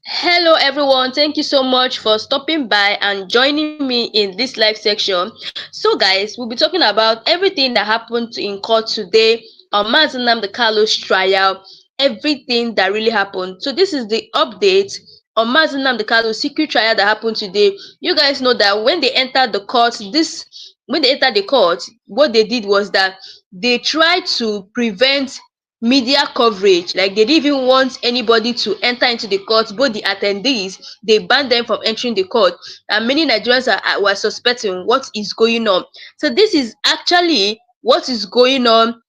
Hello, everyone. Thank you so much for stopping by and joining me in this live section. So, guys, we'll be talking about everything that happened in court today on MAZI NNAMDI KANU's trial, everything that really happened. So, this is the update on MAZI NNAMDI KANU's secret trial that happened today. You guys know that when they entered the court, what they did was that they tried to prevent media coverage. Like, they didn't even want anybody to enter into the court. Both the attendees, they banned them from entering the court, and many Nigerians were suspecting what is going on. So this is actually what is going on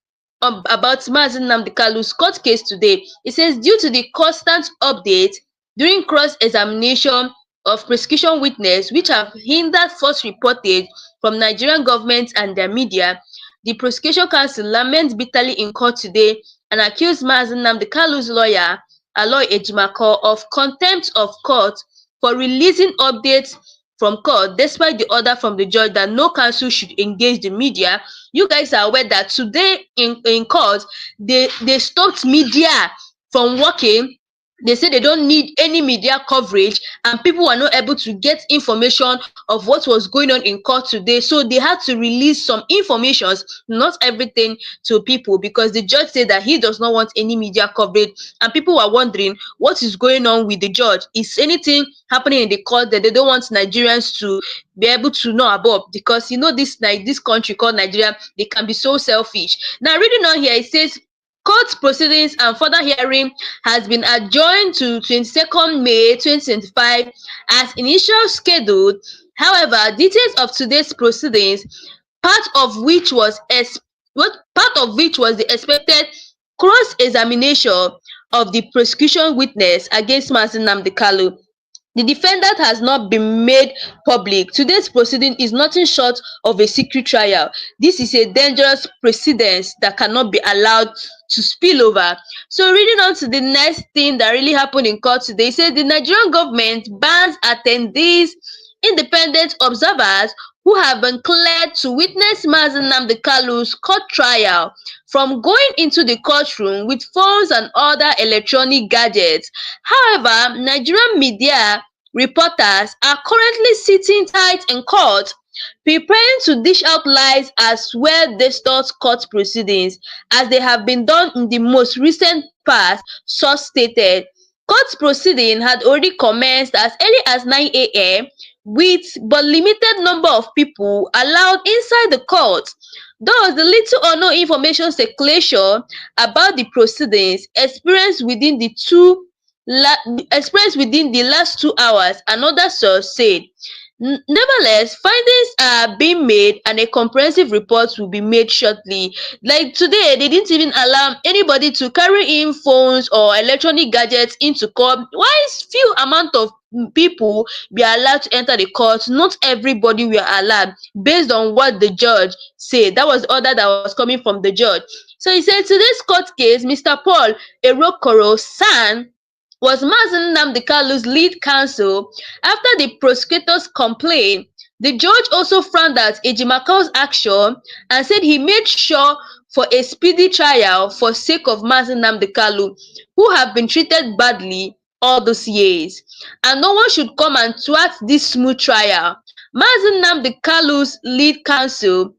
about MAZI NNAMDI KANU's court case today. It says, due to the constant update during cross-examination of prosecution witness which have hindered false reportage from Nigerian government and their media, the prosecution counsel laments bitterly in court today and accused MAZI NNAMDI KANU's lawyer, Aloy Ejimakor, of contempt of court for releasing updates from court despite the order from the judge that no counsel should engage the media. You guys are aware that today in court, they stopped media from working. They say they don't need any media coverage, and people were not able to get information of what was going on in court today. So they had to release some informations, not everything, to people, because the judge said that he does not want any media coverage. And people were wondering what is going on with the judge. Is anything happening in the court that they don't want Nigerians to be able to know about? Because you know, this country called Nigeria, they can be so selfish. Now, reading on here, it says court proceedings and further hearing has been adjourned to 22nd May 2025 as initially scheduled. However, details of today's proceedings, part of which was the expected cross-examination of the prosecution witness against MAZI NNAMDI KANU, the defendant has not been made public. Today's proceeding is nothing short of a secret trial. This is a dangerous precedent that cannot be allowed to spill over. So, reading on to the next thing that really happened in court today, says the Nigerian government bans attendees, independent observers who have been cleared to witness MAZI NNAMDI KANU's court trial from going into the courtroom with phones and other electronic gadgets. However, Nigerian media reporters are currently sitting tight in court, preparing to dish out lies as well distort court proceedings, as they have been done in the most recent past, source stated. Court proceeding had already commenced as early as 9 a.m. with but limited number of people allowed inside the court. Thus, the little or no information circulation about the proceedings experienced within the last 2 hours, another source said. Nevertheless, findings are being made and a comprehensive report will be made shortly. Like today, they didn't even allow anybody to carry in phones or electronic gadgets into court. Why is few amount of people be allowed to enter the court? Not everybody were allowed based on what the judge said. That was the order that was coming from the judge. So he said today's court case, Mr. Paul Erokoro San was MAZI NNAMDI KANU's lead counsel. After the prosecutors complained, the judge also frowned at Ejimakor's action and said he made sure for a speedy trial for sake of MAZI NNAMDI KANU, who have been treated badly all those years, and no one should come and thwart this smooth trial. MAZI NNAMDI KANU's lead counsel,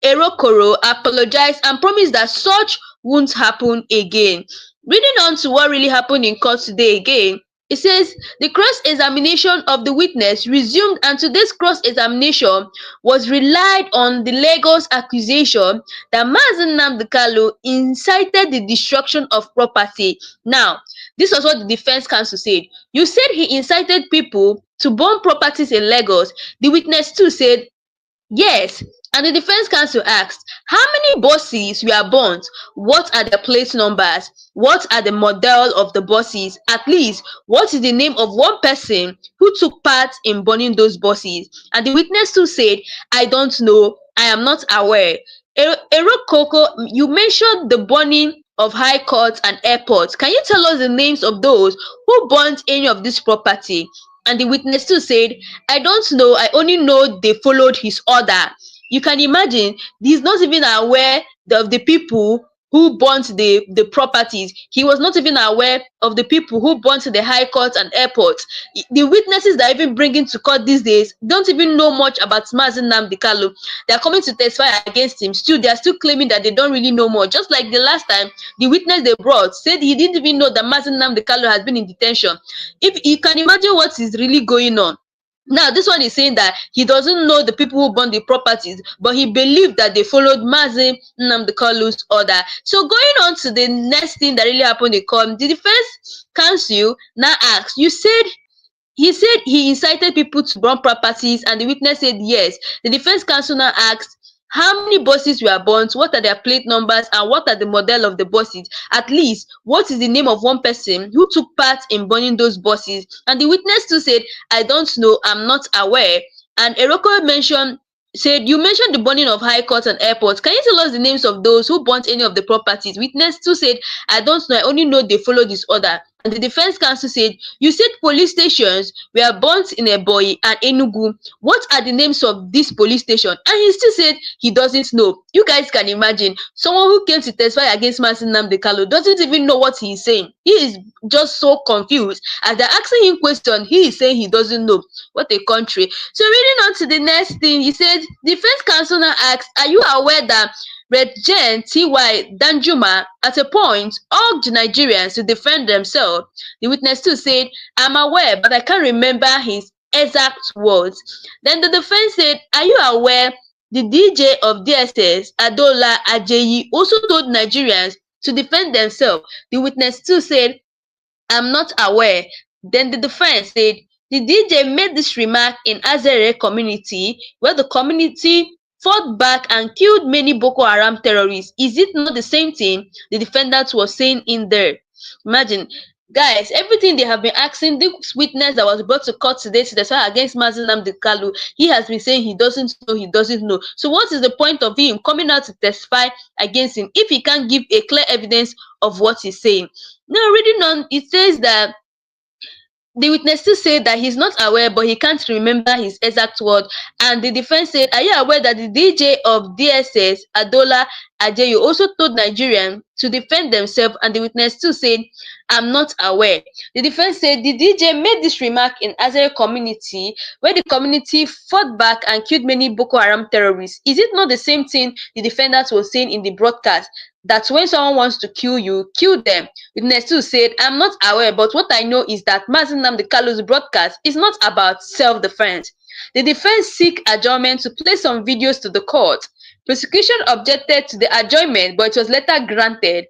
Erokoro, apologized and promised that such won't happen again. Reading on to what really happened in court today again, it says the cross-examination of the witness resumed, and today's cross-examination was relied on the Lagos accusation that MAZI NNAMDI KANU incited the destruction of property. Now, this was what the defense counsel said. You said he incited people to burn properties in Lagos. The witness too said yes. And the defense counsel asked, how many buses were burnt? What are the plate numbers? What are the model of the buses? At least, what is the name of one person who took part in burning those buses? And the witness too said, I don't know. I am not aware. Erokoko, you mentioned the burning of high courts and airports. Can you tell us the names of those who burnt any of this property? And the witness too said, I don't know. I only know they followed his order. You can imagine, he's not even aware of the people who burnt the properties. He was not even aware of the people who burnt the high court and airport. The witnesses that are even bringing to court these days don't even know much about MAZI NNAMDI KANU. They are coming to testify against him. Still, they are still claiming that they don't really know more. Just like the last time, the witness they brought said he didn't even know that MAZI NNAMDI KANU has been in detention. If you can imagine what is really going on. Now, this one is saying that he doesn't know the people who burned the properties, but he believed that they followed MAZI NNAMDI KANU's order. So going on to the next thing that really happened in court, the defense counsel now asked, he said he incited people to burn properties, and the witness said yes. The defense counsel now asked, how many buses were burnt, what are their plate numbers, and what are the model of the buses? At least, what is the name of one person who took part in burning those buses? And the witness too said, I don't know, I'm not aware. And Eroko said, you mentioned the burning of high court and airports. Can you tell us the names of those who burnt any of the properties? Witness too said, I don't know, I only know they followed this order. And the defense counsel said, you said police stations were burnt in Ebonyi and Enugu. What are the names of this police station? And he still said he doesn't know. You guys can imagine someone who came to testify against MAZI NNAMDI KANU doesn't even know what he is saying. He is just so confused. As they're asking him questions, he is saying he doesn't know. What a country. So reading on to the next thing, he said, defense counsel now asked, are you aware that Regent T.Y. Danjuma at a point urged Nigerians to defend themselves? The witness too said, I'm aware, but I can't remember his exact words. Then the defense said, are you aware the DJ of DSS, Adola Ajayi, also told Nigerians to defend themselves? The witness too said, I'm not aware. Then the defense said, the DJ made this remark in Azere community, where the community fought back and killed many Boko Haram terrorists. Is it not the same thing the defendant was saying in there? Imagine, guys, everything they have been asking this witness that was brought to court today to testify against MAZI NNAMDI KANU, he has been saying he doesn't know, he doesn't know. So what is the point of him coming out to testify against him if he can't give a clear evidence of what he's saying? Now, reading on, it says that the witness still said that he's not aware, but he can't remember his exact word. And the defense said, are you aware that the DJ of DSS, Adola Ajayi, also told Nigerians to defend themselves? And the witness still said, I'm not aware. The defense said the DJ made this remark in Azere community, where the community fought back and killed many Boko Haram terrorists. Is it not the same thing the defendant was saying in the broadcast? That when someone wants to kill you, kill them. Witness too said, I'm not aware, but what I know is that MAZI NNAMDI KANU's broadcast is not about self-defense. The defense seek adjournment to play some videos to the court. Prosecution objected to the adjournment, but it was later granted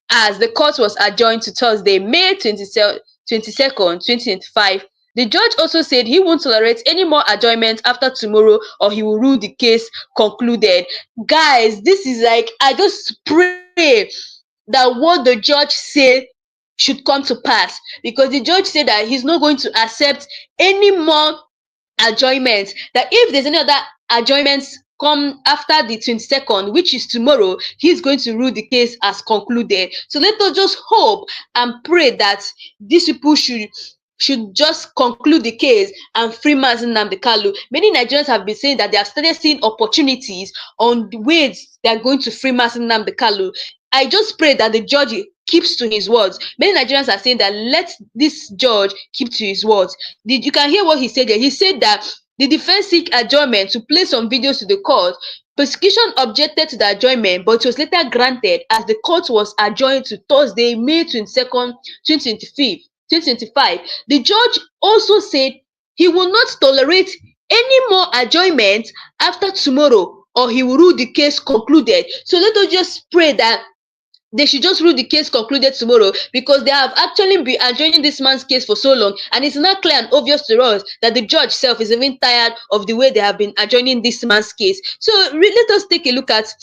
as the court was adjourned to Thursday, May 22nd, 2025. The judge also said he won't tolerate any more adjournment after tomorrow, or he will rule the case concluded. Guys, this is like, I just pray that what the judge said should come to pass, because the judge said that he's not going to accept any more adjournments, that if there's any other adjournments come after the 22nd, which is tomorrow, he's going to rule the case as concluded. So let us just hope and pray that these people should just conclude the case and free MAZI NNAMDI KANU. Many Nigerians have been saying that they have started seeing opportunities on the ways they are going to free MAZI NNAMDI KANU. I just pray that the judge keeps to his words. Many Nigerians are saying that let this judge keep to his words. You can hear what he said there. He said that the defense seek adjournment to play some videos to the court. Prosecution objected to the adjournment, but it was later granted as the court was adjourned to Thursday, May 22nd, 2025. The judge also said he will not tolerate any more adjournment after tomorrow, or he will rule the case concluded. So let us just pray that they should just rule the case concluded tomorrow, because they have actually been adjourning this man's case for so long, and it's not clear and obvious to us that the judge self is even tired of the way they have been adjourning this man's case. So let us take a look at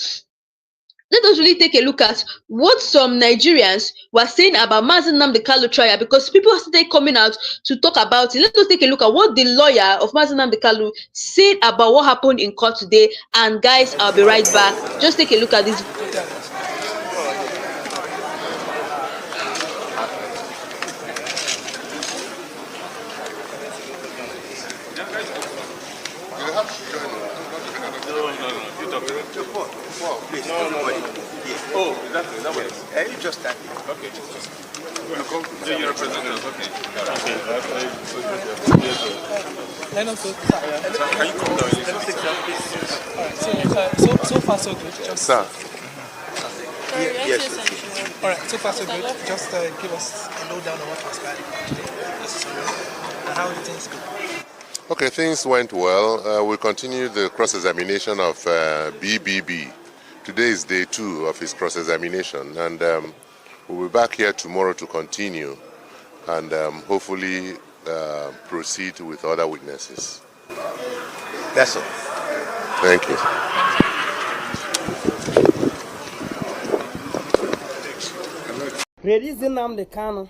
let us really take a look at what some Nigerians were saying about MAZI NNAMDI KANU trial, because people started coming out to talk about it. Let us take a look at what the lawyer of MAZI NNAMDI KANU said about what happened in court today. And guys, I'll be right back. Just take a look at this. Please, no. Oh, exactly. That was yes. You just stand. Okay. Do you represent us? Okay. Can you come down? So far so good. Just sir. Yes. All right. So far so good. Just give us a lowdown on what transpired today and how the things go. Okay, things went well. We'll continue the cross-examination of BBB. Today is day 2 of his cross-examination, and we'll be back here tomorrow to continue and hopefully proceed with other witnesses. That's all. Thank you. Release Nnamdi Kanu.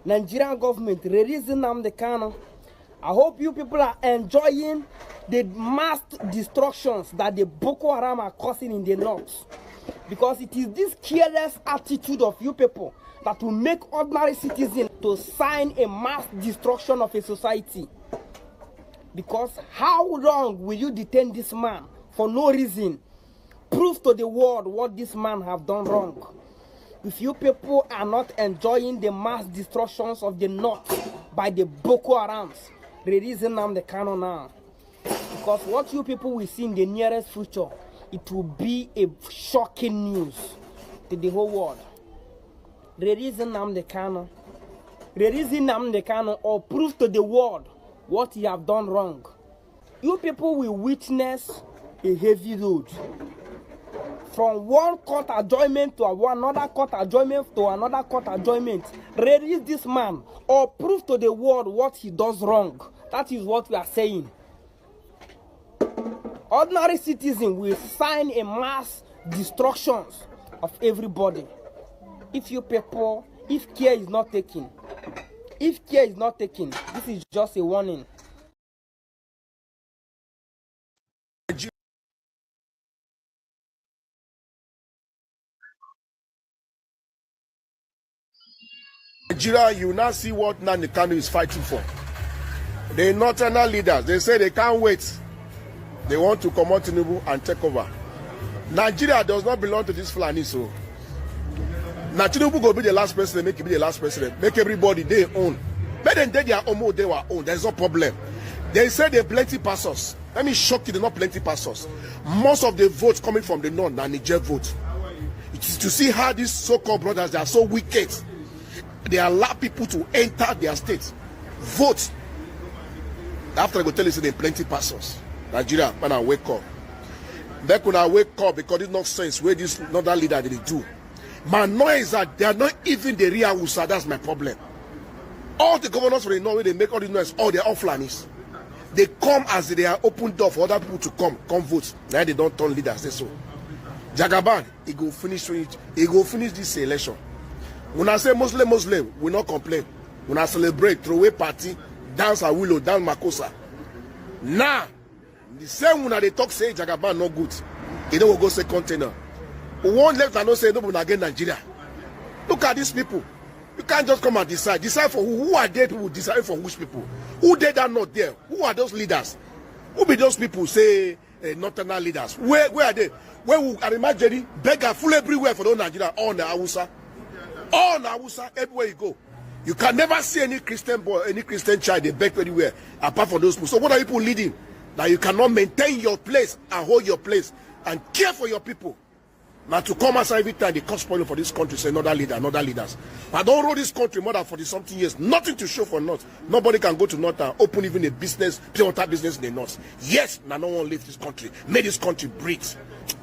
Nigerian government, release Nnamdi Kanu. I hope you people are enjoying the mass destructions that the Boko Haram are causing in the north. Because it is this careless attitude of you people that will make ordinary citizens to sign a mass destruction of a society. Because how long will you detain this man for no reason? Prove to the world what this man have done wrong. If you people are not enjoying the mass destructions of the north by the Boko Harams, release Nnamdi Kanu now. Because what you people will see in the nearest future, it will be a shocking news to the whole world. Release Nnamdi Kanu. Release Nnamdi Kanu or prove to the world what you have done wrong. You people will witness a heavy load. From one court adjournment to another court adjournment to another court adjournment. Release this man or prove to the world what he does wrong. That is what we are saying. Ordinary citizens will sign a mass destruction of everybody. If you people, if care is not taken, this is just a warning. Nigeria, you now see what Nnamdi Kanu is fighting for. The northern leaders, they say they can't wait. They want to come out Tinubu and take over. Nigeria does not belong to this Fulani, so now Tinubu go be the last president, make him be the last president, make everybody they own. Let them take their own, they were own. There's no problem. They say they plenty pastors. Let me shock you, they're not plenty pastors. Most of the votes coming from the north, now Niger vote. It is to see how these so-called brothers, they are so wicked. They allow people to enter their state, vote. After I go tell you, say they plenty pastors. Nigeria, man, I wake up. Then when I wake up, because it's not sense where this northern leader they do. My noise that they are not even the real Hausa. That's my problem. All the governors from the north, they make all the noise. All they're all Fulanis. They come as they are open door for other people to come vote. Now they don't turn leaders. Say so. Jagaban, he go finish it. He go finish this election. When I say Muslim, we not complain. When I celebrate, throw away party, dance a willow, dance makosa. Now, the same when they talk say Jagaban not good. They don't go say container. One left and not say no, but again Nigeria. Look at these people. You can't just come and decide. Decide for who are they who decide for which people? Who they are not there? Who are those leaders? Who be those people say northern leaders? Where are they? Where will I imagine beggar full everywhere for those Nigeria all the Hausa? All the Hausa, everywhere you go. You can never see any Christian boy, any Christian child they beg anywhere apart from those people. So what are people leading? Now you cannot maintain your place and hold your place and care for your people. Now to come outside every time they cause spoiling for this country, say another leader, another leaders. I don't rule this country more than 40-something years. Nothing to show for North. Nobody can go to North and open even a business, pure water business in the North. Yes, now no one leave this country. Make this country breathe.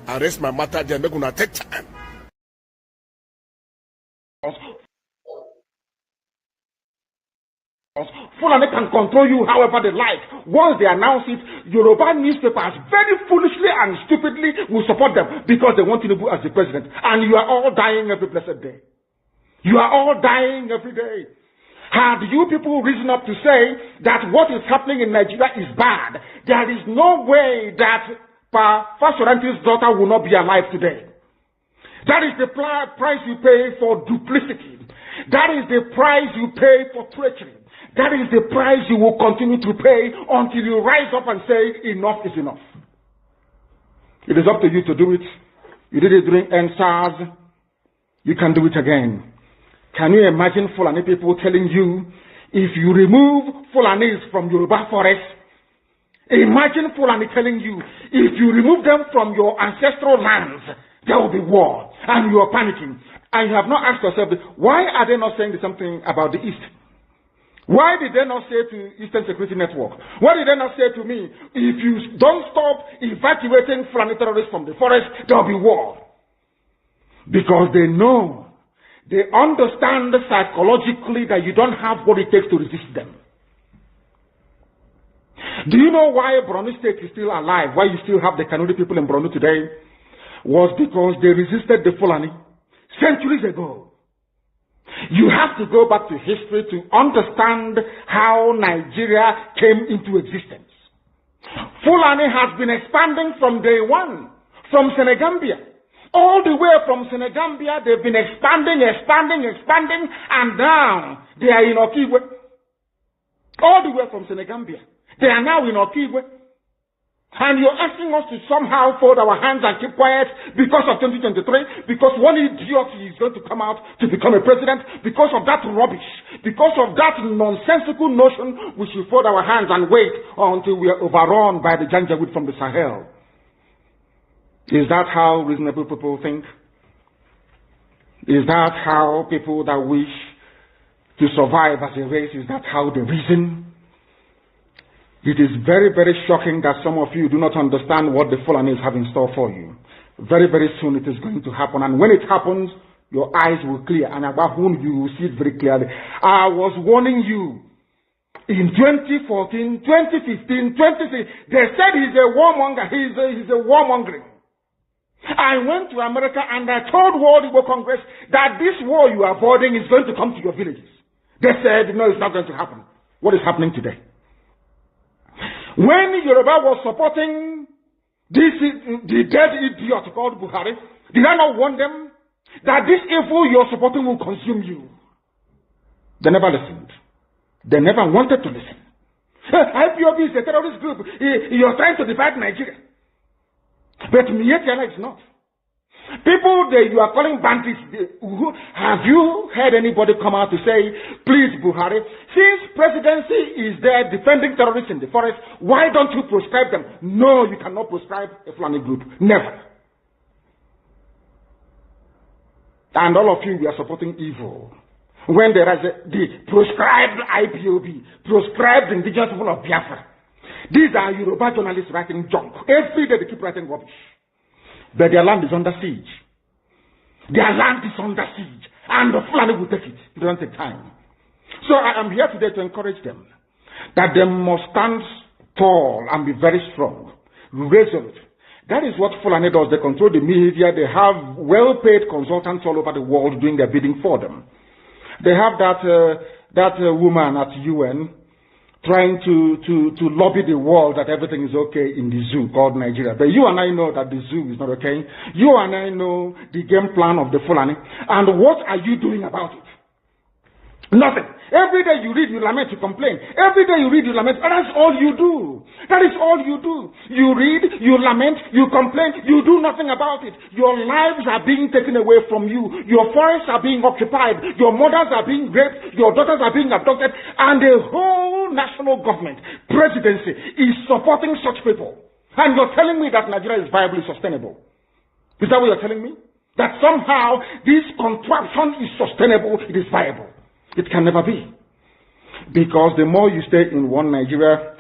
I rest my matter there. Make gonna take time. Fulani can control you however they like. Once they announce it, Yoruba newspapers very foolishly and stupidly will support them because they want Tinubu as the president. And you are all dying every blessed day. You are all dying every day. Had you people risen up to say that what is happening in Nigeria is bad, there is no way that Fashoranti's daughter will not be alive today. That is the price you pay for duplicity. That is the price you pay for treachery. That is the price you will continue to pay until you rise up and say, enough is enough. It is up to you to do it. You did it during NSAS. you can do it again. Can you imagine Fulani people telling you, if you remove Fulanis from Yoruba forest, imagine Fulani telling you, if you remove them from your ancestral lands, there will be war, and you are panicking. And you have not asked yourself, why are they not saying something about the East? Why did they not say to Eastern Security Network? Why did they not say to me, if you don't stop evacuating Fulani terrorists from the forest, there will be war? Because they know, they understand psychologically that you don't have what it takes to resist them. Do you know why Borno State is still alive? Why you still have the Kanuri people in Borno today? Was because they resisted the Fulani centuries ago. You have to go back to history to understand how Nigeria came into existence. Fulani has been expanding from day one, from Senegambia. All the way from Senegambia, they've been expanding, and now they are in Okigwe. All the way from Senegambia. They are now in Okigwe. And you're asking us to somehow fold our hands and keep quiet because of 2023, because one idiot is going to come out to become a president, because of that rubbish, because of that nonsensical notion, we should fold our hands and wait until we are overrun by the Janjaweed from the Sahel. Is that how reasonable people think? Is that how people that wish to survive as a race, is that how they reason? It is very, very shocking that some of you do not understand what the Fulani have in store for you. Very, very soon it is going to happen. And when it happens, your eyes will clear. And about whom you will see it very clearly. I was warning you. In 2014, 2015, 2016, they said he's a warmonger. He's a warmongering. I went to America and I told World Igbo Congress that this war you are avoiding is going to come to your villages. They said, no, it's not going to happen. What is happening today? When Yoruba was supporting the dead idiot called Buhari, did I not warn them that this evil you're supporting will consume you? They never listened. They never wanted to listen. IPOB is a terrorist group. You're trying to divide Nigeria. But Mietiana is not. People that you are calling bandits, have you heard anybody come out to say, please Buhari, since presidency is there defending terrorists in the forest, why don't you proscribe them? No, you cannot proscribe a Fulani group. Never. And all of you, we are supporting evil. When there is the proscribed IPOB, proscribed indigenous people of Biafra. These are Yoruba journalists writing junk. Every day they keep writing rubbish. But their land is under siege. Their land is under siege. And the Fulani will take it. It doesn't take time. So I am here today to encourage them that they must stand tall and be very strong, resolute. That is what Fulani does. They control the media. They have well-paid consultants all over the world doing their bidding for them. They have that woman at UN trying to lobby the world that everything is okay in the zoo called Nigeria. But you and I know that the zoo is not okay. You and I know the game plan of the Fulani. And what are you doing about it? Nothing. Every day you read, you lament, you complain. Every day you read, you lament. And that's all you do. That is all you do. You read, you lament, you complain. You do nothing about it. Your lives are being taken away from you. Your forests are being occupied. Your mothers are being raped. Your daughters are being abducted. And the whole national government, presidency, is supporting such people. And you're telling me that Nigeria is viably sustainable. Is that what you're telling me? That somehow this contraption is sustainable, it is viable. It can never be. Because the more you stay in one Nigeria,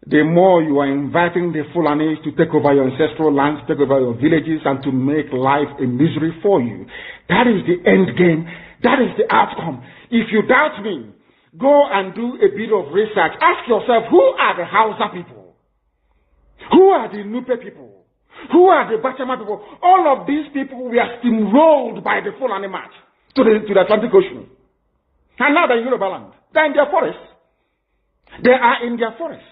the more you are inviting the Fulanis to take over your ancestral lands, take over your villages, and to make life a misery for you. That is the end game. That is the outcome. If you doubt me, go and do a bit of research. Ask yourself, who are the Hausa people? Who are the Nupe people? Who are the Bachama people? All of these people were steamrolled by the Fulani march to the Atlantic Ocean. And now they're in Yoruba land. They're in their forests. They are in their forests.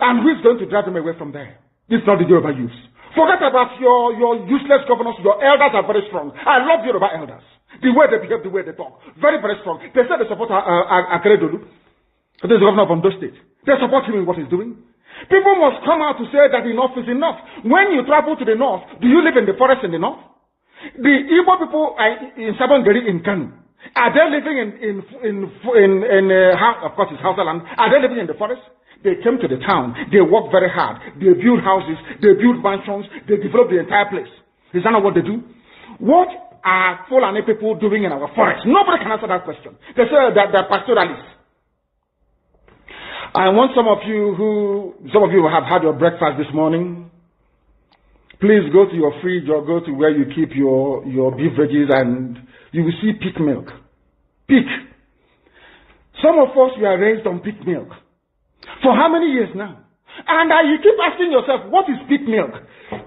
And who is going to drive them away from there? It's not the Yoruba youths. Forget about your useless governors. Your elders are very strong. I love Yoruba elders. The way they behave, the way they talk. Very, very strong. They say they support Akeredolu. This is the governor of Ondo State. They support him in what he's doing. People must come out to say that enough is enough. When you travel to the north, do you live in the forest in the north? The Igbo people in Sabongeri in Kanu, are they living of course it's Hausa land, are they living in the forest? They came to the town, they worked very hard, they built houses, they built mansions, they developed the entire place. Is that not what they do? What are Fulani people doing in our forest? Nobody can answer that question. They say that they're pastoralists. I want some of you who have had your breakfast this morning, please go to your fridge or go to where you keep your beef veggies and you will see pig milk. Pig. Some of us were raised on pig milk. For how many years now? And you keep asking yourself, what is pig milk?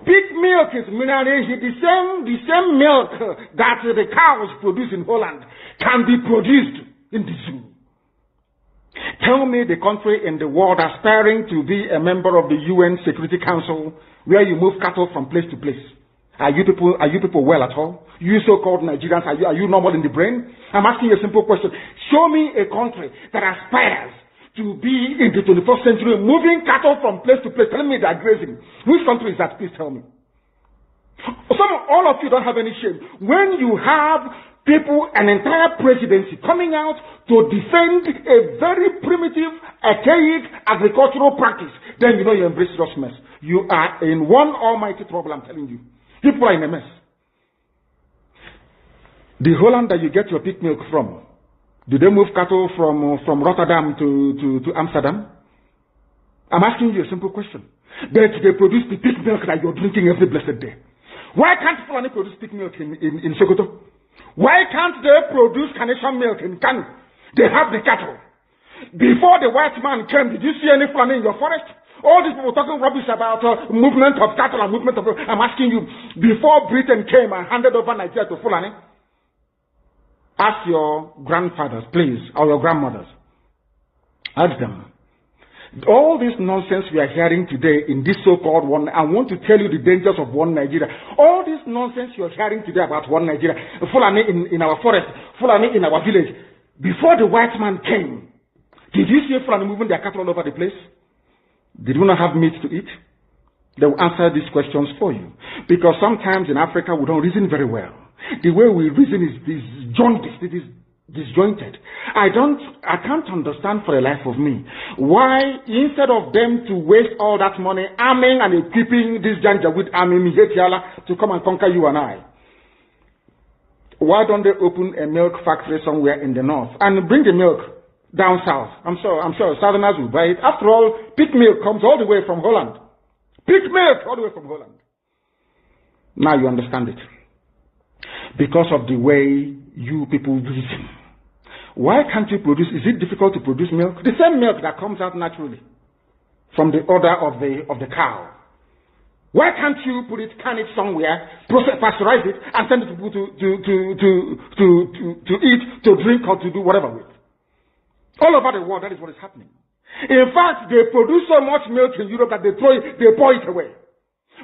Pig milk is the same milk that the cows produce in Holland can be produced in the zoo. Tell me the country in the world aspiring to be a member of the UN Security Council where you move cattle from place to place. Are you people well at all? You so-called Nigerians, are you normal in the brain? I'm asking you a simple question. Show me a country that aspires to be in the 21st century, moving cattle from place to place. Tell me they're grazing. Which country is that? Please tell me. All of you don't have any shame. When you have people, an entire presidency coming out to defend a very primitive, archaic agricultural practice, then you know you embrace serious mess. You are in one almighty trouble, I'm telling you. People are in a mess. The Holland that you get your pig milk from, do they move cattle from Rotterdam to Amsterdam? I'm asking you a simple question. But they produce the pig milk that you're drinking every blessed day. Why can't Fulani produce pig milk in Sokoto? Why can't they produce carnation milk in Kanu? They have the cattle. Before the white man came, did you see any Fulani in your forest? All these people talking rubbish about movement of cattle and movement of... I'm asking you, before Britain came and handed over Nigeria to Fulani, ask your grandfathers, please, or your grandmothers. Ask them. All this nonsense we are hearing today in this so-called one, I want to tell you the dangers of one Nigeria. All this nonsense you are hearing today about one Nigeria, Fulani in our forest, Fulani in our village. Before the white man came, did you see Fulani moving their cattle all over the place? Did we not have meat to eat? They will answer these questions for you. Because sometimes in Africa we don't reason very well. The way we reason is disjointed. I can't understand for the life of me why instead of them to waste all that money arming and equipping this Janjaweed army to come and conquer you and I, why don't they open a milk factory somewhere in the north and bring the milk down south? I'm sure Southerners will buy it. After all, pig milk comes all the way from Holland. Pig milk all the way from Holland. Now you understand it. Because of the way you people reason. Why can't you produce? Is it difficult to produce milk? The same milk that comes out naturally from the udder of the cow. Why can't you can it somewhere, pasteurize it, and send it to people to eat, to drink, or to do whatever with? All over the world, that is what is happening. In fact, they produce so much milk in Europe that they pour it away.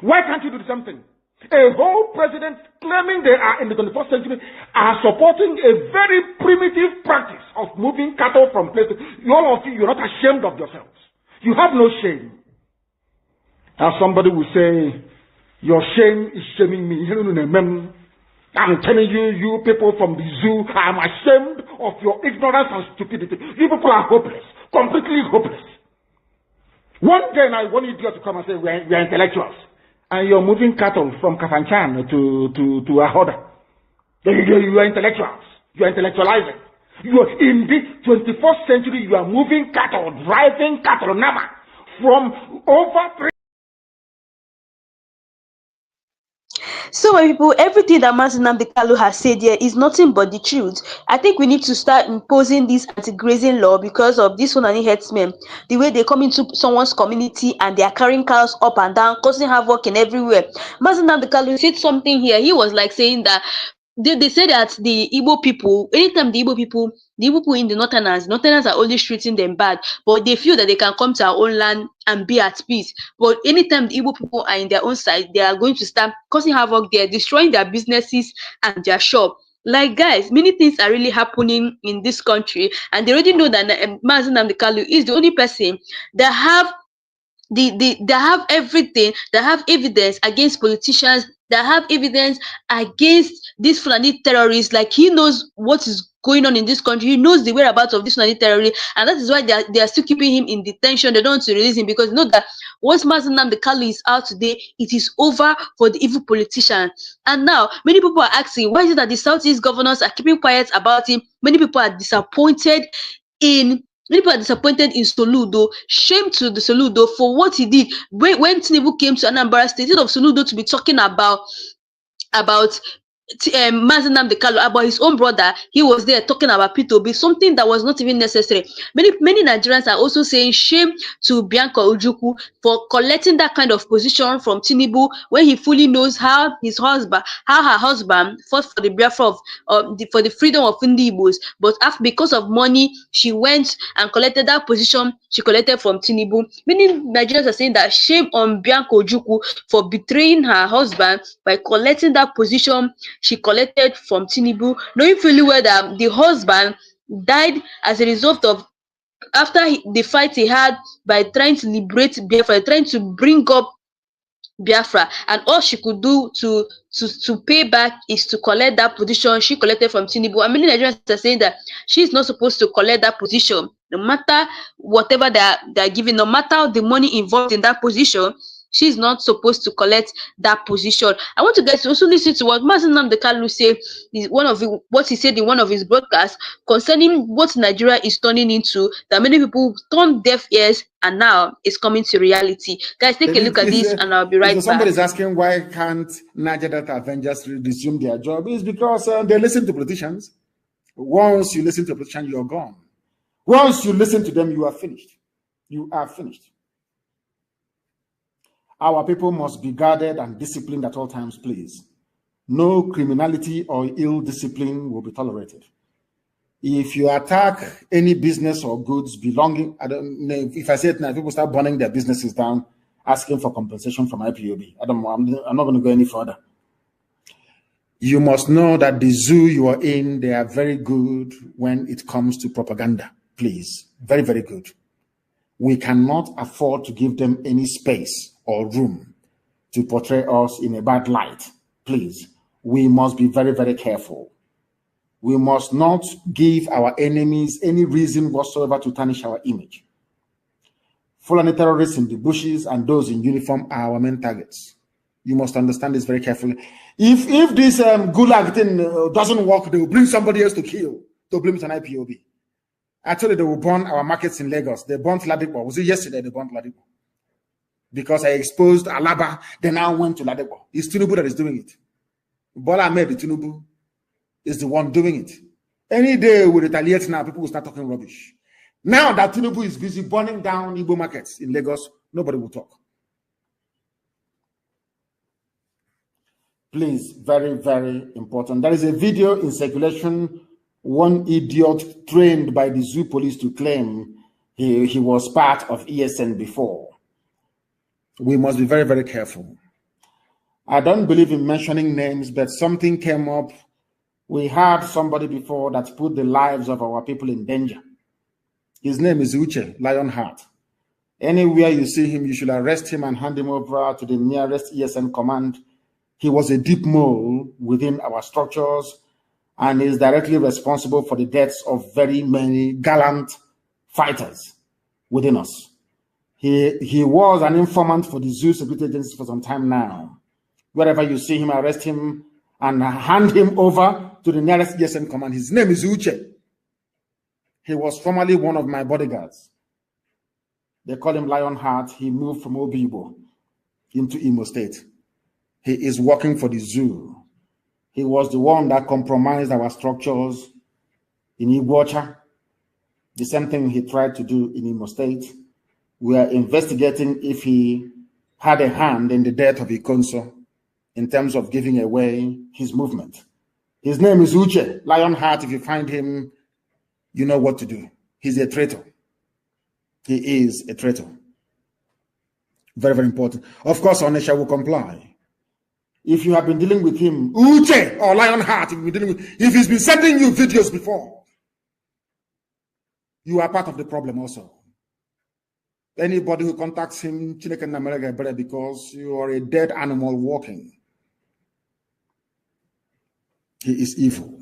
Why can't you do the same thing? A whole president claiming they are in the 21st century are supporting a very primitive practice of moving cattle from place to place. All of you, you're not ashamed of yourselves. You have no shame. As somebody will say, your shame is shaming me. I'm telling you, you people from the zoo, I'm ashamed of your ignorance and stupidity. You people are hopeless, completely hopeless. One day I want idiot to come and say, we are intellectuals. And you're moving cattle from Kafanchan to Ahoda. You are intellectuals. You are intellectualizing. You are in the 21st century, you are moving cattle, driving cattle, Nama, from over 3. So, my people, everything that MAZI NNAMDI KANU has said here is nothing but the truth. I think we need to start imposing this anti-grazing law because of this Fulani herdsmen. The way they come into someone's community and they are carrying cows up and down, causing havoc in everywhere. MAZI NNAMDI KANU said something here. He was like saying that they say that the Igbo people, anytime the Igbo people in the Northerners are always treating them bad, but they feel that they can come to our own land and be at peace. But anytime the Igbo people are in their own side, they are going to start causing havoc there, destroying their businesses and their shop. Like, guys, many things are really happening in this country, and they already know that MAZI NNAMDI KANU is the only person that have they have everything, that have evidence against politicians that have evidence against these Fulani terrorists. Like, he knows what is going on in this country. He knows the whereabouts of this Fulani terrorist, and that is why they are still keeping him in detention. They don't want to release him because they know that once MAZI NNAMDI KANU is out today, it is over for the evil politician. And now many people are asking, why is it that the Southeast governors are keeping quiet about him? Many people are disappointed in Soludo. Shame to the Soludo for what he did when Tinubu came to Anambra State. Instead of Soludo to be talking about MAZI NNAMDI KANU, about his own brother, he was there talking about P2B, something that was not even necessary. Many Nigerians are also saying shame to Bianca Ojukwu for collecting that kind of position from Tinubu when he fully knows how her husband fought for the Biafra for the freedom of Ndi Igbos, but because of money, she went and collected that position she collected from Tinubu. Many Nigerians are saying that shame on Bianca Ojukwu for betraying her husband by collecting that position she collected from Tinubu, knowing fully well that the husband died as a result of the fight he had by trying to liberate Biafra, trying to bring up Biafra, and all she could do to pay back is to collect that position she collected from Tinubu. And many Nigerians are saying that she's not supposed to collect that position, no matter whatever they're giving, no matter the money involved in that position. She's not supposed to collect that position. I want you guys to also listen to what MAZI NNAMDI KANU said, what he said in one of his broadcasts concerning what Nigeria is turning into, that many people turned deaf ears and now it's coming to reality. Guys, take a look at this and I'll be right back. Somebody's asking why can't Niger Delta Avengers resume their job. It's because they listen to politicians. Once you listen to a politician, you're gone. Once you listen to them, you are finished. You are finished. Our people must be guarded and disciplined at all times, please. No criminality or ill discipline will be tolerated. If you attack any business or goods belonging, I don't know, if I say it now, people start burning their businesses down, asking for compensation from IPOB. I'm not going to go any further. You must know that the zoo you are in, they are very good when it comes to propaganda, please. Very, very good. We cannot afford to give them any space or room to portray us in a bad light. Please, we must be very, very careful. We must not give our enemies any reason whatsoever to tarnish our image. Fulani terrorists in the bushes and those in uniform are our main targets. You must understand this very carefully. If this Gulak thing doesn't work, they will bring somebody else to kill, to blame it on IPOB. Actually, they will burn our markets in Lagos. They burnt Ladipo. Was it yesterday they burnt Ladipo? Because I exposed Alaba, they now went to Ladipo. It's Tinubu that is doing it. Bola Ahmed Tinubu is the one doing it. Any day we retaliate now, people will start talking rubbish. Now that Tinubu is busy burning down Igbo markets in Lagos, nobody will talk. Please, very, very important. There is a video in circulation. One idiot trained by the zoo police to claim he was part of ESN before. We must be very, very careful. I don't believe in mentioning names, but something came up. We had somebody before that put the lives of our people in danger. His name is Uche Lionheart. Anywhere you see him, you should arrest him and hand him over to the nearest ESN command. He was a deep mole within our structures and is directly responsible for the deaths of very many gallant fighters within us. He was an informant for the zoo security agencies for some time now. Wherever you see him, arrest him and hand him over to the nearest ESN command. His name is Uche. He was formerly one of my bodyguards. They call him Lionheart. He moved from Obibo into Imo State. He is working for the zoo. He was the one that compromised our structures in Iguacha. The same thing he tried to do in Imo State. We are investigating if he had a hand in the death of Ikonso in terms of giving away his movement. His name is Uche Lionheart. If you find him, you know what to do. He's a traitor. He is a traitor. Very, very important. Of course, Onisha will comply. If you have been dealing with him, Uche or Lionheart, if he's been sending you videos before, you are part of the problem also. Anybody who contacts him, because you are a dead animal walking. He is evil.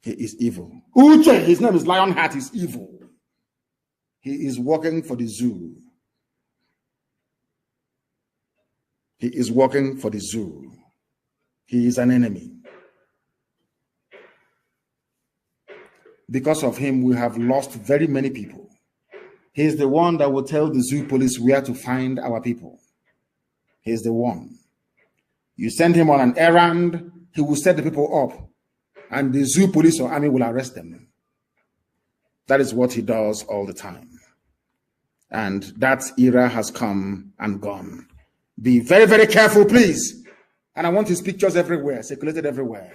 He is evil. Uche, his name is Lionheart, is evil. He is working for the zoo. He is working for the zoo. He is an enemy. Because of him, we have lost very many people. He is the one that will tell the zoo police where to find our people. He is the one. You send him on an errand, he will set the people up, and the zoo police or army will arrest them. That is what he does all the time. And that era has come and gone. Be very, very careful, please. And I want his pictures everywhere, circulated everywhere,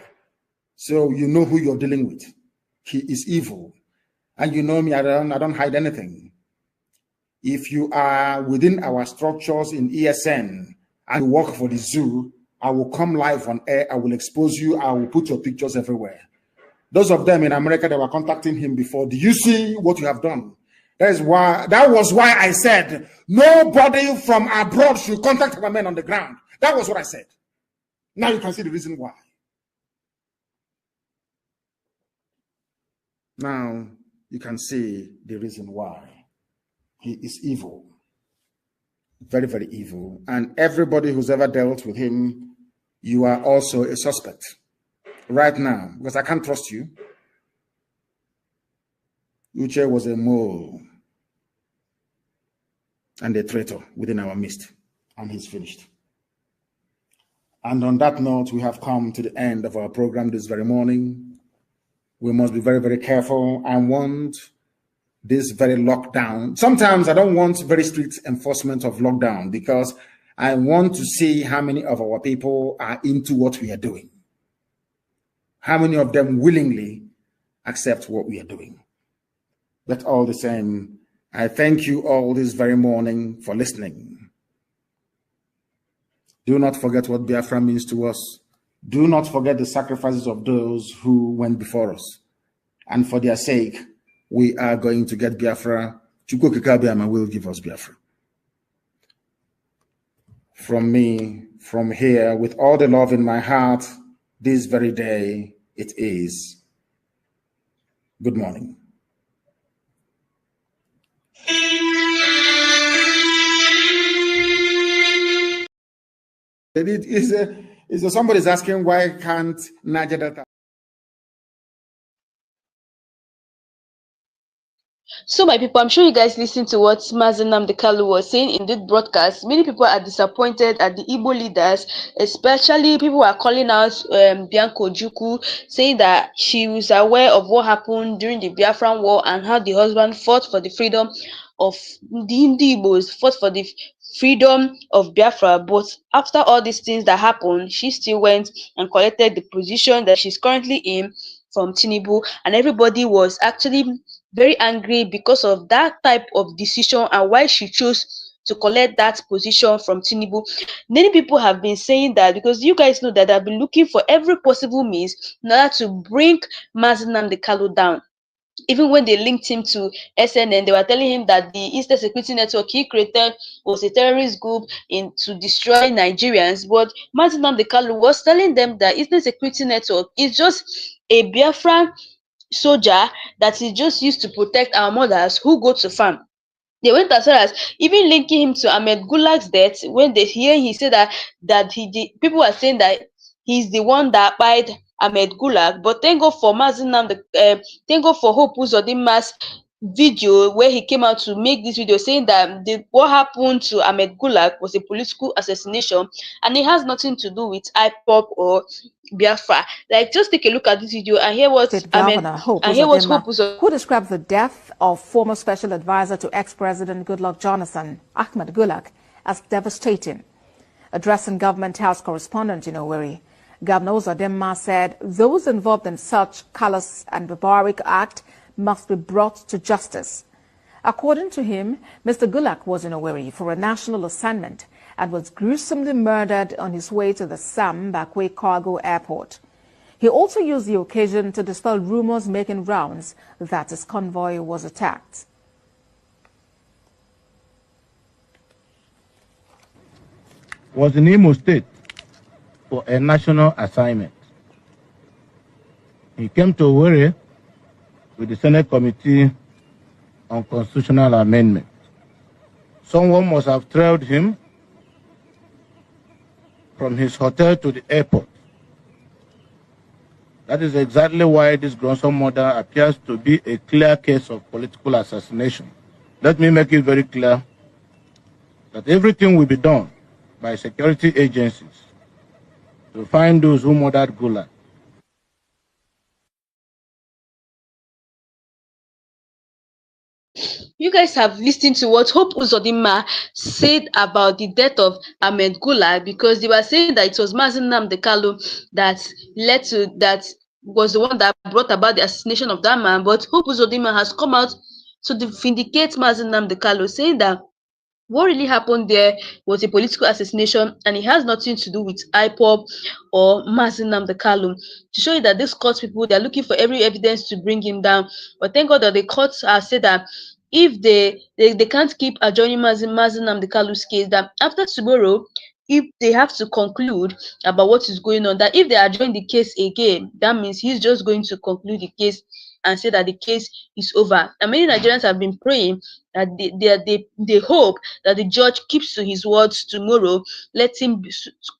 so you know who you're dealing with. He is evil. And you know me, I don't hide anything. If you are within our structures in ESN and work for the zoo, I will come live on air. I will expose you. I will put your pictures everywhere. Those of them in America that were contacting him before, do you see what you have done? That was why I said nobody from abroad should contact our men on the ground. That was what I said. Now you can see the reason why. Now you can see the reason why. He is evil. Very, very evil. And everybody who's ever dealt with him, you are also a suspect. Right now, because I can't trust you. Uche was a mole and a traitor within our midst, and he's finished. And on that note, we have come to the end of our program this very morning. We must be very, very careful. I want this very lockdown. Sometimes I don't want very strict enforcement of lockdown because I want to see how many of our people are into what we are doing. How many of them willingly accept what we are doing. But all the same, I thank you all this very morning for listening. Do not forget what Biafra means to us. Do not forget the sacrifices of those who went before us. And for their sake, we are going to get Biafra. Chukwu Kikabiama will give us Biafra. From me, from here, with all the love in my heart, this very day, it is good morning. Somebody's asking why can't Niger Delta. So, my people, I'm sure you guys listened to what MAZI NNAMDI KANU was saying in this broadcast. Many people are disappointed at the Igbo leaders, especially people are calling out Bianco Juku, saying that she was aware of what happened during the Biafran War and how the husband fought for the freedom of the Igbos, fought for the freedom of Biafra. But after all these things that happened, she still went and collected the position that she's currently in from Tinubu, and everybody was actually very angry because of that type of decision and why she chose to collect that position from Tinubu. Many people have been saying that because you guys know that I've been looking for every possible means in order to bring MAZI NNAMDI KANU down. Even when they linked him to SNN, they were telling him that the Eastern Security Network he created was a terrorist group to destroy Nigerians. But MAZI NNAMDI KANU was telling them that Eastern Security Network is just a Biafran soldier that is just used to protect our mothers who go to farm. They went as far as even linking him to Ahmed Gulak's death. When they hear he said that he did, people are saying that he's the one that buyed Ahmed Gulak. But thank God for MAZI NNAMDI, thank God for Hope Uzodimma's video where he came out to make this video saying that what happened to Ahmed Gulak was a political assassination and it has nothing to do with IPOB or Biafra. Like, just take a look at this video and hear what State Governor Hope Uzodimma, who described the death of former special advisor to ex-president Goodluck Jonathan, Ahmed Gulak, as devastating. Addressing Government House correspondent in Owerri, Governor Uzodimma said those involved in such callous and barbaric act must be brought to justice. According to him, Mr. Gulak was in Owerri for a national assignment and was gruesomely murdered on his way to the Sam Bakwe Cargo Airport. He also used the occasion to dispel rumors making rounds that his convoy was attacked. Was in Imo State for a national assignment. He came to Owerri with the Senate Committee on Constitutional Amendment. Someone must have trailed him from his hotel to the airport. That is exactly why this grandson murder appears to be a clear case of political assassination. Let me make it very clear that everything will be done by security agencies to find those who murdered Gulak. You guys have listened to what Hope Uzodinma said about the death of Ahmed Gulak, because they were saying that it was MAZI NNAMDI KANU that was the one that brought about the assassination of that man. But Hope Uzodinma has come out to vindicate MAZI NNAMDI KANU, saying that what really happened there was a political assassination and it has nothing to do with IPOB or MAZI NNAMDI KANU. To show you that these court people, they are looking for every evidence to bring him down. But thank God that the courts have said that if they can't keep adjourning MAZI NNAMDI KANU's case, that after tomorrow, if they have to conclude about what is going on, that if they adjourn the case again, that means he's just going to conclude the case and say that the case is over. And many Nigerians have been praying that they hope that the judge keeps to his words tomorrow, let him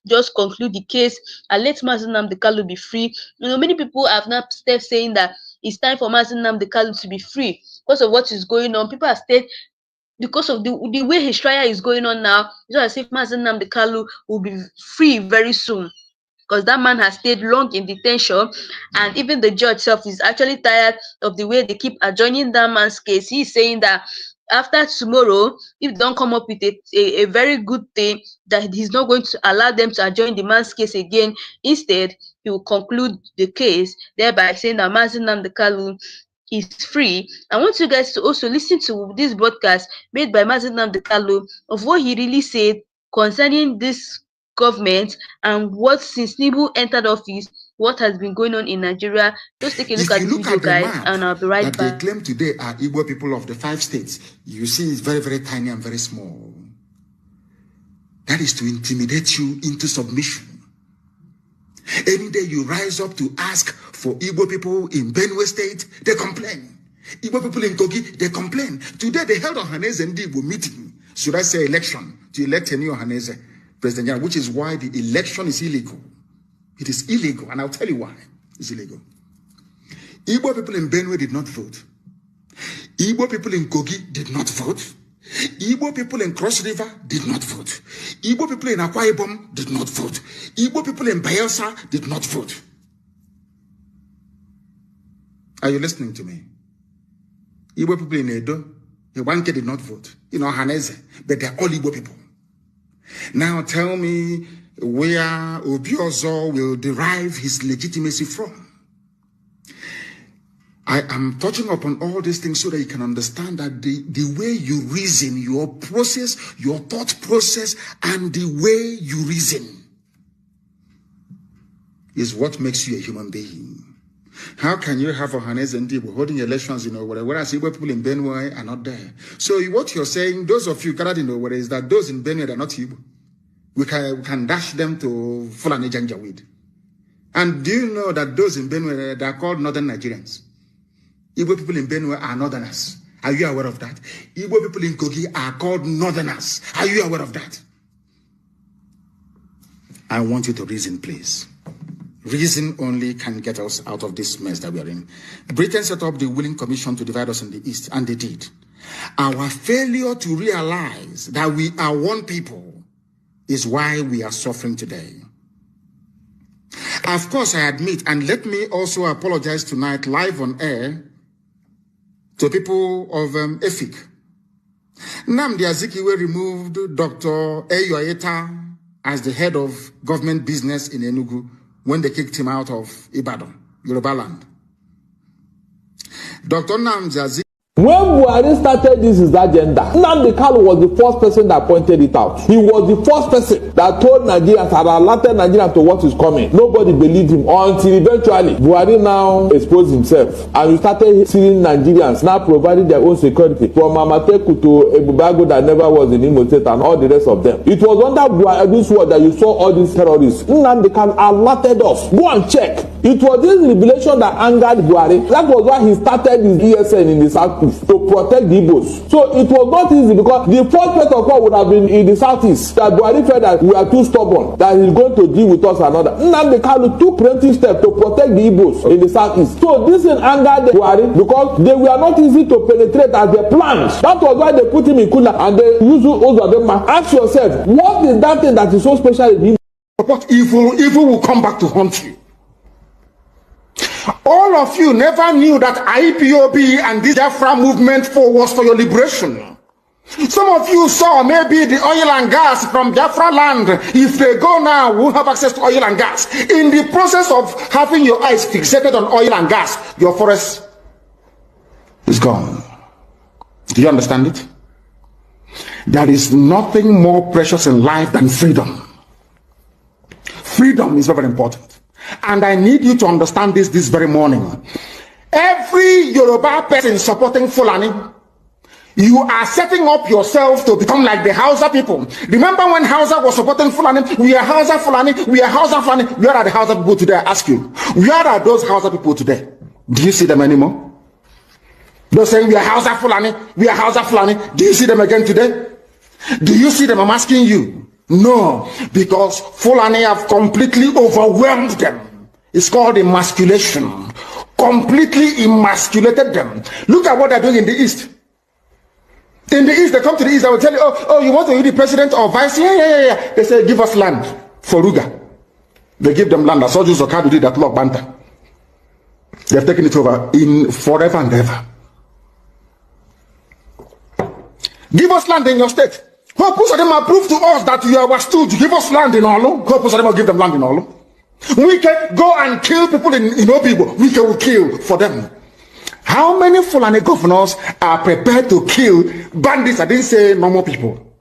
just conclude the case and let MAZI NNAMDI KANU be free. You know, many people have now started saying that it's time for MAZI NNAMDI KANU to be free because of what is going on. People have said because of the way his trial is going on now, it's not as if MAZI NNAMDI KANU will be free very soon, because that man has stayed long in detention, and even the judge itself is actually tired of the way they keep adjourning that man's case. He's saying that after tomorrow, if they don't come up with a very good thing, that he's not going to allow them to adjourn the man's case again. Instead, he will conclude the case, thereby saying that MAZI NNAMDI KANU is free. I want you guys to also listen to this broadcast made by MAZI NNAMDI KANU of what he really said concerning this government and what, since Nibu entered office, what has been going on in Nigeria. Just take a look at the video, guys, and I'll be right back. That they claim today are Igbo people of the 5 states. You see, it's very, very tiny and very small. That is to intimidate you into submission. Any day you rise up to ask for Igbo people in Benue State, they complain. Igbo people in Kogi, they complain. Today they held a Ohaneze and Igbo meeting, should I say election, to elect a new Ohaneze President General, which is why the election is illegal. It is illegal, and I'll tell you why it's illegal. Igbo people in Benue did not vote. Igbo people in Kogi did not vote. Igbo people in Cross River did not vote. Igbo people in Akwa Ibom did not vote. Igbo people in Bayelsa did not vote. Are you listening to me? Igbo people in Edo, Iwanke did not vote. In Ohaneze, but they're all Igbo people. Now tell me where Obiozo will derive his legitimacy from. I am touching upon all these things so that you can understand that the way you reason, your process, your thought process, and the way you reason is what makes you a human being. How can you have Ohaneze and Igbo holding elections in Owerri, whereas Igbo people in Benue are not there? So what you're saying, those of you gathered in Owerri, is that those in Benue are not Igbo. We can dash them to Fulani Janjaweed. And do you know that those in Benue, they are called Northern Nigerians? Igbo people in Benue are Northerners. Are you aware of that? Igbo people in Kogi are called Northerners. Are you aware of that? I want you to reason, please. Reason only can get us out of this mess that we are in. Britain set up the Willing Commission to divide us in the East, and they did. Our failure to realize that we are one people is why we are suffering today. Of course, I admit, and let me also apologize tonight live on air to people of EFIC. Nnamdi Azikiwe removed Dr. Eyo Ayeta as the head of government business in Enugu when they kicked him out of Ibadan, Yoruba land. Dr. Nnamdi Azikiwe When Buhari started this his agenda, Nnamdi Kanu was the first person that pointed it out. He was the first person that told Nigerians, had alerted Nigerians to what is coming. Nobody believed him until eventually Buhari now exposed himself. And we started seeing Nigerians now providing their own security, from Amateku to Ebubago that never was in Imo State and all the rest of them. It was under Buhari's word that you saw all these terrorists. Nnamdi Kanu alerted us. Go and check. It was this revelation that angered Buhari. That was why he started his ESN in the South to protect the Igbos. So it was not easy because the first port of call would have been in the Southeast. That Buhari felt that we are too stubborn, that he's going to deal with us another. Nnamdi Kanu took preemptive steps to protect the Igbos in the Southeast. So this thing angered Buhari because they were not easy to penetrate as they planned. That was why they put him in Kula and they used Ozadema. Ask yourself, what is that thing that is so special in him? But evil will come back to haunt you. All of you never knew that IPOB and this Biafra movement was for your liberation. Some of you saw maybe the oil and gas from Biafra land. If they go now, we'll have access to oil and gas. In the process of having your eyes fixated on oil and gas, your forest is gone. Do you understand it? There is nothing more precious in life than freedom. Freedom is very important. And I need you to understand this very morning. Every Yoruba person supporting Fulani, you are setting up yourself to become like the Hausa people. Remember when Hausa was supporting Fulani? We are Hausa Fulani, we are Hausa Fulani. Where are the Hausa people today? I ask you. Where are those Hausa people today? Do you see them anymore? They're saying we are Hausa Fulani, we are Hausa Fulani. Do you see them again today? Do you see them? I'm asking you. No, because Fulani have completely overwhelmed them. It's called emasculation. Completely emasculated them. Look at what they're doing in the East. In the East, they come to the East, I will tell you, oh, you want to be the president or vice? Yeah. They say, give us land for Ruga. They give them land. As Oju Zokadu did at Lok Banta. They've taken it over in forever and ever. Give us land in your state. Hope of them prove to us that you are our stooge. Give us land in Olo. Hope of them give them land in Olo. We can go and kill people in Obibo. We can kill for them. How many Fulani governors are prepared to kill bandits? I didn't say normal people.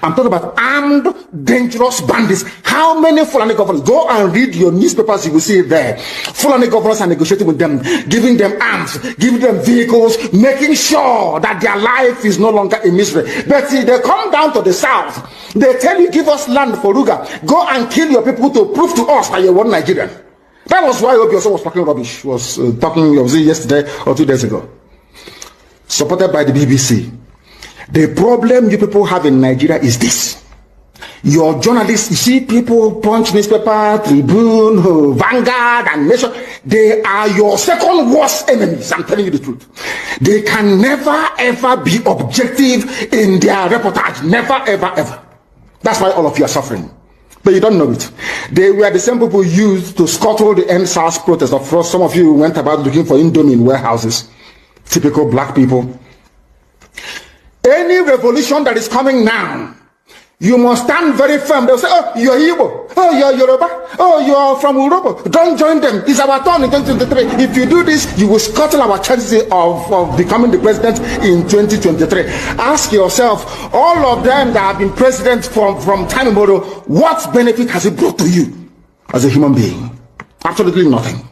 I'm talking about armed, dangerous bandits. How many Fulani governors? Go and read your newspapers, you will see it there. Fulani governors are negotiating with them, giving them arms, giving them vehicles, making sure that their life is no longer a misery. But see, they come down to the south. They tell you, give us land for Ruga. Go and kill your people to prove to us that you're one Nigerian. That was why Obioso was talking rubbish. Was yesterday or 2 days ago. Supported by the BBC. The problem you people have in Nigeria is this. Your journalists, you see people, Punch newspaper, Tribune, Vanguard, and Nation, they are your second worst enemies. I'm telling you the truth. They can never ever be objective in their reportage. Never ever. That's why all of you are suffering. But you don't know it. They were the same people used to scuttle the NSAS protest. Of course, some of you went about looking for Indomie in warehouses. Typical black people. Any revolution that is coming now, you must stand very firm. They'll say, oh, you're Igbo. Oh, you're Yoruba. Oh, you're from Urobo. Don't join them. It's our turn in 2023. If you do this, you will scuttle our chances of becoming the president in 2023. Ask yourself, all of them that have been president from time immemorial, what benefit has it brought to you as a human being? Absolutely nothing.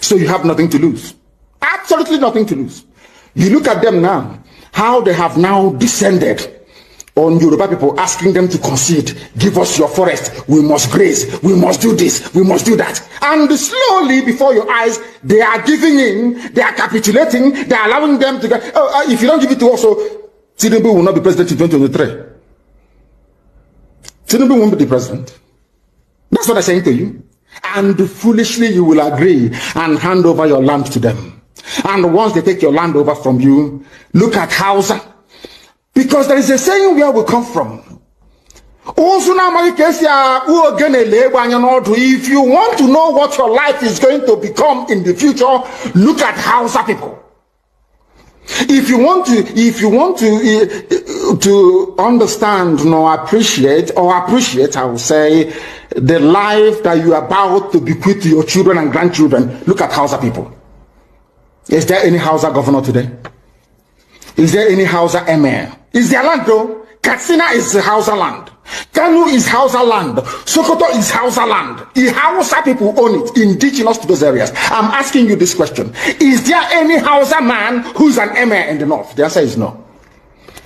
So you have nothing to lose. Absolutely nothing to lose. You look at them now, how they have now descended on Yoruba people, asking them to concede, give us your forest, we must graze, we must do this, we must do that. And slowly before your eyes, they are giving in, they are capitulating, they are allowing them to get, if you don't give it to us, Tinubu will not be president in 2023. Tinubu won't be the president. That's what I'm saying to you. And foolishly you will agree and hand over your land to them. And once they take your land over from you, look at Hausa. Because there is a saying where we come from. If you want to know what your life is going to become in the future, look at Hausa people. If you want to understand appreciate, I will say, the life that you are about to bequeath to your children and grandchildren, look at Hausa people. Is there any Hausa governor today? Is there any Hausa emir? Is there land though? Katsina is Hausa land. Kanu is Hausa land. Sokoto is Hausa land. The Hausa people own it, indigenous to those areas. I'm asking you this question. Is there any Hausa man who's an emir in the north? The answer is no.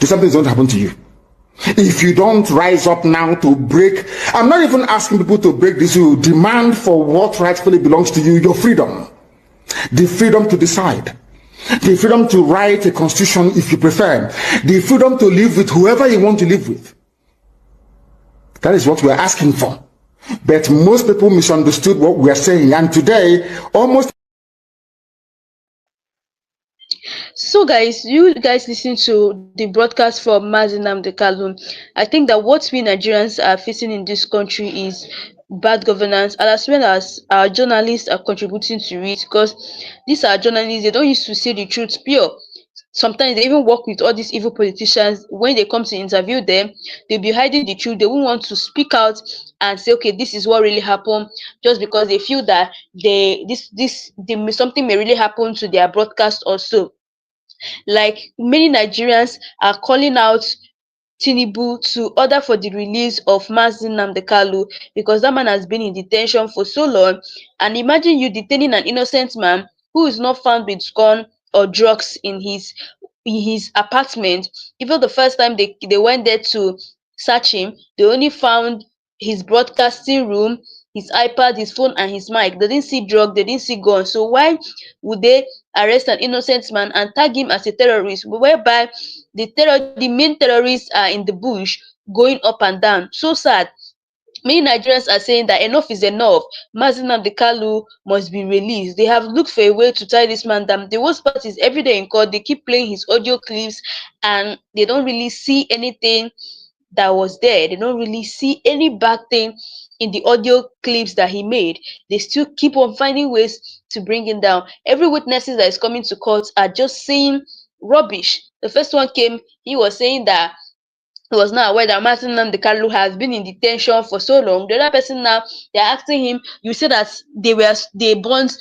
Something is going to happen to you. If you don't rise up now to break, I'm not even asking people to break this rule. Demand for what rightfully belongs to you, your freedom. The freedom to decide. The freedom to write a constitution if you prefer. The freedom to live with whoever you want to live with. That is what we're asking for. But most people misunderstood what we're saying. And today, almost... So guys, you guys listen to the broadcast from MAZI NNAMDI KANU. I think that what we Nigerians are facing in this country is bad governance, and as well as our journalists are contributing to it, because these are journalists, they don't used to say the truth pure. Sometimes they even work with all these evil politicians. When they come to interview them, they'll be hiding the truth. They won't want to speak out and say, okay, this is what really happened, just because they feel that something may really happen to their broadcast also. Like many Nigerians are calling out Tinubu to order for the release of MAZI NNAMDI KANU, because that man has been in detention for so long. And imagine you detaining an innocent man who is not found with gun or drugs in his apartment. Even the first time they went there to search him, they only found his broadcasting room, his iPad, his phone, and his mic. They didn't see drug, they didn't see gun. So why would they arrest an innocent man and tag him as a terrorist, whereby the main terrorists are in the bush going up and down? So sad. Many Nigerians are saying that enough is enough. MAZI NNAMDI KANU must be released. They have looked for a way to tie this man down. The worst part is every day in court, they keep playing his audio clips and they don't really see anything that was there. They don't really see any bad thing in the audio clips that he made. They still keep on finding ways to bring him down. Every witnesses that is coming to court are just saying rubbish. The first one came, he was saying that he was not aware that MAZI NNAMDI KANU has been in detention for so long. The other person now, they're asking him, you said that they burnt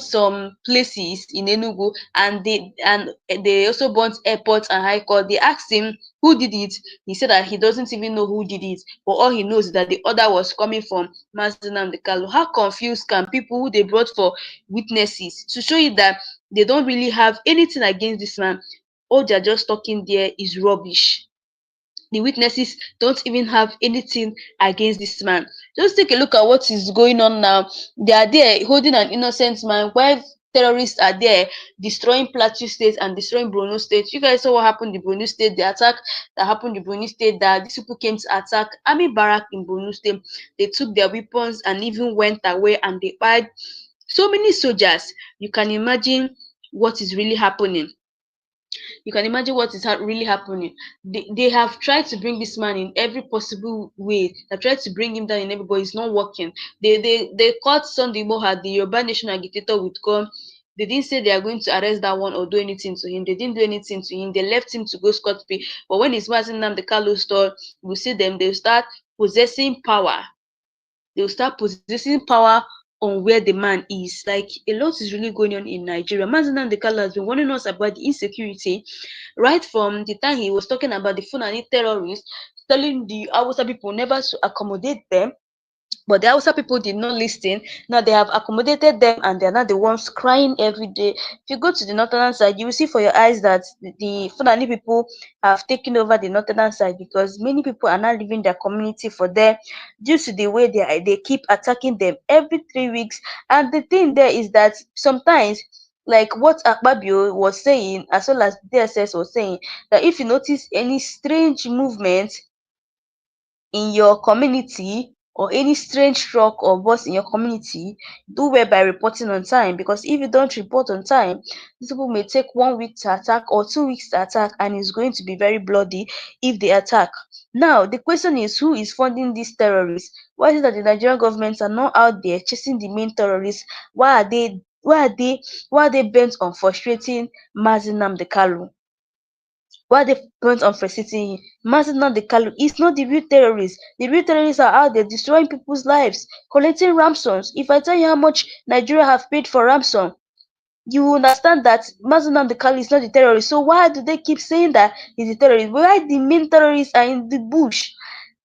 some places in Enugu, and they also burnt airports and high court. They asked him who did it. He said that he doesn't even know who did it, but all he knows is that the order was coming from MAZI NNAMDI KANU. How confused can people who they brought for witnesses to show you that they don't really have anything against this man? All they're just talking there is rubbish. The witnesses don't even have anything against this man. Just take a look at what is going on now. They are there holding an innocent man while terrorists are there destroying Plateau State and destroying Borno State. You guys saw what happened in Borno State, the attack that happened in Borno State, that these people came to attack army barrack in Borno State. They took their weapons and even went away, and they fired so many soldiers. You can imagine what is really happening. You can imagine what is really happening. They have tried to bring this man in every possible way. They tried to bring him down in every, but it's not working. They caught Sunday Moha, the Yoruba Nation agitator, with gun. They didn't say they are going to arrest that one or do anything to him. They didn't do anything to him. They left him to go scot-free. But when it's MAZI NNAMDI KANU store, we see them, they'll start possessing power. They'll start possessing power on where the man is. Like, a lot is really going on in Nigeria. MAZI NNAMDI KANU has been warning us about the insecurity right from the time he was talking about the Fulani terrorists, telling the Hausa people never to accommodate them. But the Hausa people did not listen. Now they have accommodated them, and they're not the ones crying every day. If you go to the northern side, you will see for your eyes that the Fulani people have taken over the northern side, because many people are not leaving their community for them due to the way they keep attacking them every 3 weeks. And the thing there is that sometimes, like what Akpabio was saying, as well as DSS was saying, that if you notice any strange movement in your community, or any strange truck or bus in your community, do well by reporting on time, because if you don't report on time, these people may take 1 week to attack or 2 weeks to attack, and it's going to be very bloody if they attack. Now the question is, who is funding these terrorists? Why is it that the Nigerian government are not out there chasing the main terrorists? Why are they bent on frustrating MAZI NNAMDI KANU? Why they bent on frustrating him? MAZI NNAMDI KANU is not the real terrorists. The real terrorists are out there destroying people's lives, collecting ransoms. If I tell you how much Nigeria have paid for ransom, you understand that MAZI NNAMDI KANU is not a terrorist. So why do they keep saying that he's a terrorist? Why the main terrorists are in the bush,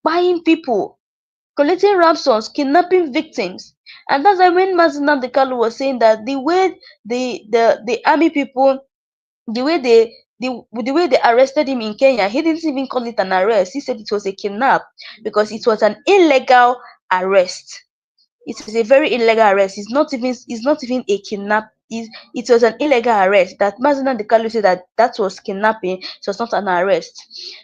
buying people, collecting ransoms, kidnapping victims? And that's why when MAZI NNAMDI KANU was saying that the way the army people, the way they arrested him in Kenya, he didn't even call it an arrest. He said it was a kidnap because it was an illegal arrest. It is a very illegal arrest. It's not even a kidnap. It was an illegal arrest. That MAZI NNAMDI KANU said that was kidnapping. It was not an arrest.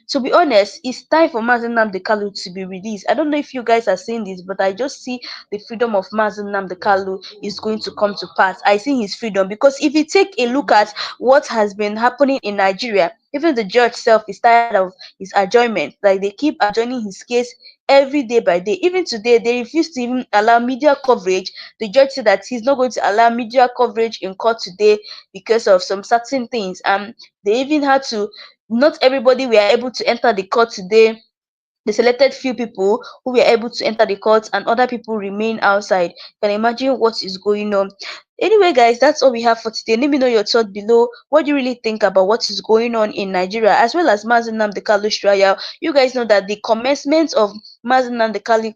To be honest, it's time for MAZI NNAMDI KANU to be released. I don't know if you guys are seeing this, but I just see the freedom of MAZI NNAMDI KANU is going to come to pass. I see his freedom because if you take a look at what has been happening in Nigeria, even the judge self is tired of his adjournment. Like, they keep adjourning his case every day by day. Even today, they refuse to even allow media coverage. The judge said that he's not going to allow media coverage in court today because of some certain things. They even had to, not everybody were able to enter the court today. They selected few people who were able to enter the court, and other people remain outside. You can imagine what is going on. Anyway, guys, that's all we have for today. Let me know your thoughts below. What do you really think about what is going on in Nigeria, as well as MAZI NNAMDI KANU's trial? You guys know that the commencement of MAZI NNAMDI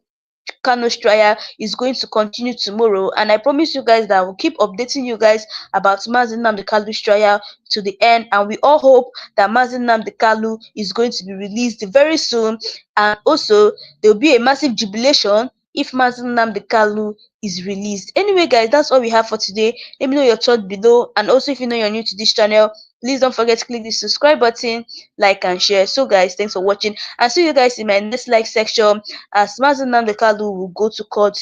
KANU's trial is going to continue tomorrow, and I promise you guys that I will keep updating you guys about MAZI NNAMDI KANU's trial to the end, and we all hope that MAZI NNAMDI KANU is going to be released very soon, and also there will be a massive jubilation if MAZI NNAMDI KANU is released. Anyway, guys, that's all we have for today. Let me know your thoughts below, and also if you know you're new to this channel, please don't forget to click the subscribe button, like and share. So guys, thanks for watching, and see you guys in my next like section, as MAZI NNAMDI KANU will go to court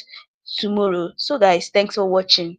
tomorrow. So guys, thanks for watching.